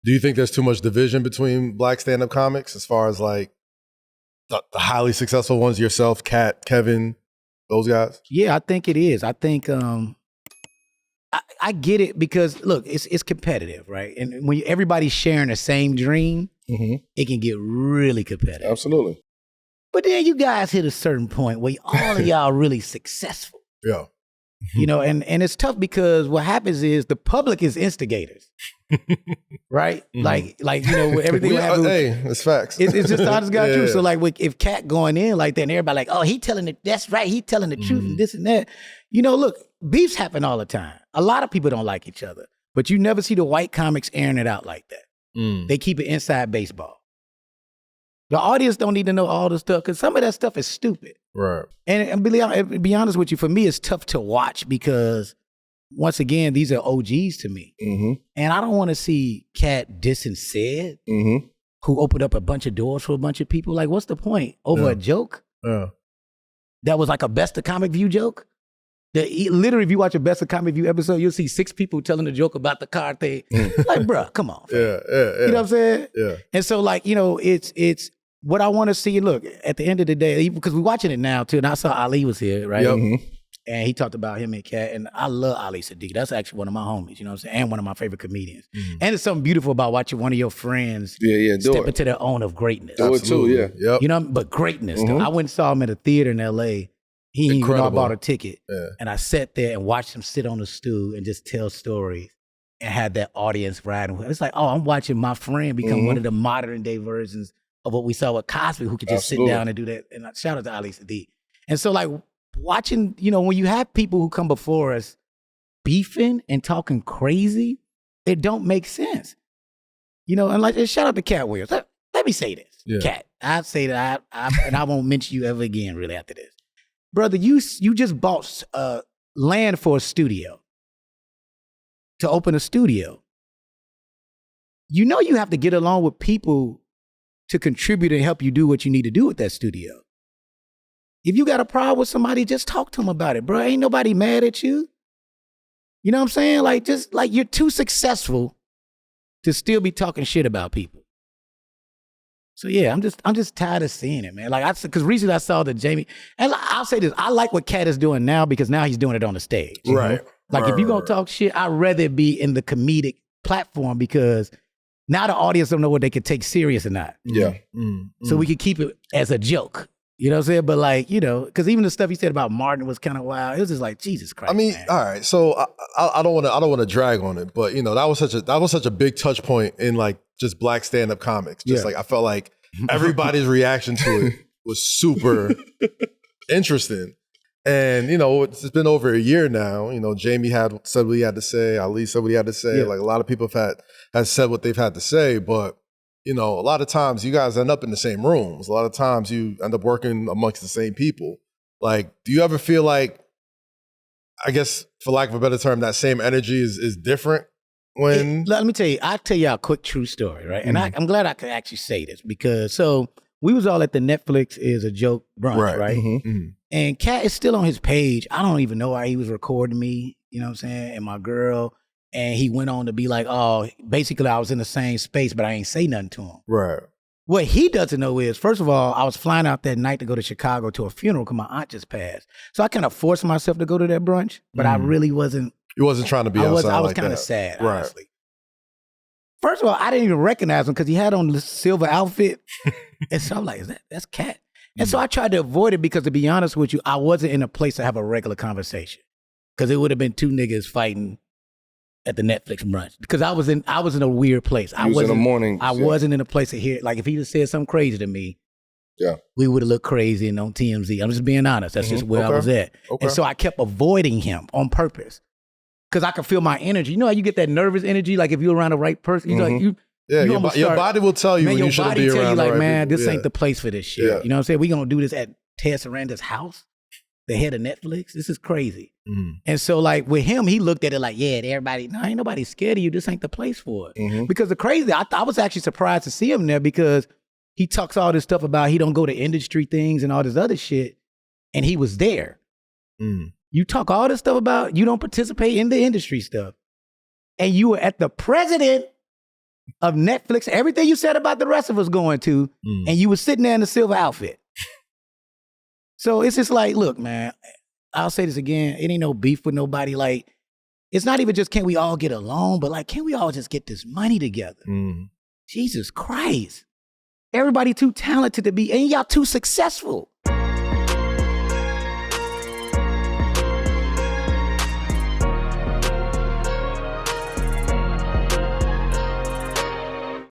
Do you think there's too much division between black stand-up comics as far as like the highly successful ones, yourself, Katt, Kevin, those guys? Yeah, I think it is. I think I get it because look, it's competitive, right? And when everybody's sharing the same dream, it can get really competitive. Absolutely. But then you guys hit a certain point where all of y'all really successful. Yeah. You know, and it's tough because what happens is the public is instigators. Right? Like you know, everything happens. Hey, it's facts. It's just honest God truth. So like if Katt going in like that and everybody like, oh, he telling it, that's right, he telling the truth and this and that. You know, look, beefs happen all the time. A lot of people don't like each other. But you never see the white comics airing it out like that. They keep it inside baseball. The audience don't need to know all the stuff because some of that stuff is stupid. Right. And be honest with you, for me, it's tough to watch because, once again, these are OGs to me. And I don't want to see Katt dissing Sid, who opened up a bunch of doors for a bunch of people. Like, what's the point? Over a joke? Yeah. That was like a Best of Comic View joke? Literally, if you watch a Best of Comic View episode, you'll see 6 people telling a joke about the car thing. Like, bruh, come on. Yeah. You know what I'm saying? Yeah. And so, like, you know, it's what I want to see. Look, at the end of the day, because we're watching it now, too, and I saw Ali was here, right? Yep. And he talked about him and Katt, and I love Ali Sadiq. That's actually one of my homies, you know what I'm saying? And one of my favorite comedians. And it's something beautiful about watching one of your friends step into their own of greatness. Do it too, yeah. Yep. You know, but greatness. Though. I went and saw him at a theater in L.A. He you know, I bought a ticket. Yeah. And I sat there and watched him sit on the stool and just tell stories and had that audience riding with him. It's like, oh, I'm watching my friend become one of the modern day versions of what we saw with Cosby, who could just sit down and do that. And shout out to Ali Sadiq. And so, like, watching, you know, when you have people who come before us beefing and talking crazy, it don't make sense. You know, and like, and shout out to Katt Williams. Let me say this. Yeah. Katt, I'd say that, and I won't mention you ever again, really, after this. Brother, you just bought land for a studio, to open a studio. You know you have to get along with people to contribute and help you do what you need to do with that studio. If you got a problem with somebody, just talk to them about it, bro. Ain't nobody mad at you. You know what I'm saying? Like, just like you're too successful to still be talking shit about people. So yeah, I'm just tired of seeing it, man. Like because recently I saw the Jamie, and I'll say this, I like what Katt is doing now because now he's doing it on the stage. Right. Like if you're gonna talk shit, I'd rather be in the comedic platform because now the audience don't know what they can take serious or not. Yeah. So we can keep it as a joke. You know what I'm saying? But like, you know, because even the stuff he said about Martin was kind of wild. It was just like, Jesus Christ. I mean, man. all right. So I don't want to drag on it, but you know, that was such a big touch point in like just black stand-up comics. Just like I felt like everybody's reaction to it was super interesting. And you know, it's been over a year now. You know, Jamie said what he had to say. Ali said what he had to say. Like a lot of people have said what they've had to say, but you know, a lot of times you guys end up in the same rooms. A lot of times you end up working amongst the same people. Like, do you ever feel like, I guess, for lack of a better term, that same energy is different when... Let me tell you, I'll tell you a quick true story, right? And I'm glad I could actually say this because, so we was all at the Netflix is a joke brunch, right? And Katt is still on his page. I don't even know why he was recording me, you know what I'm saying? And my girl... And he went on to be like, oh, basically I was in the same space, but I ain't say nothing to him. Right. What he doesn't know is, first of all, I was flying out that night to go to Chicago to a funeral because my aunt just passed. So I kind of forced myself to go to that brunch, but I really wasn't. You wasn't trying to be outside I was like kind that. of sad, Right. honestly. First of all, I didn't even recognize him because he had on this silver outfit. And so I'm like, that's Katt. And so I tried to avoid it because, to be honest with you, I wasn't in a place to have a regular conversation because it would have been 2 niggas fighting at the Netflix brunch because I was in a weird place. I wasn't in the morning. I wasn't in a place to hear. Like if he just said something crazy to me, we would have looked crazy and on TMZ. I'm just being honest. That's just where I was at. And so I kept avoiding him on purpose because I could feel my energy. You know how you get that nervous energy? Like if you're around the right person, you know, like your body will tell you when you shouldn't be around. Your body tell you like, man, people. this ain't the place for this shit. You know what I'm saying? We gonna do this at Ted Saranda's house, the head of Netflix. This is crazy. And so like with him, he looked at it like, yeah, everybody, no, ain't nobody scared of you. This ain't the place for it. Because the crazy, I was actually surprised to see him there because he talks all this stuff about he don't go to industry things and all this other shit. And he was there. You talk all this stuff about you don't participate in the industry stuff. And you were at the president of Netflix, everything you said about the rest of us going to, and you were sitting there in the silver outfit. So it's just like, look, man, I'll say this again. It ain't no beef with nobody. Like, it's not even just can we all get along, but like, can we all just get this money together? Jesus Christ. Everybody too talented to be, and y'all too successful.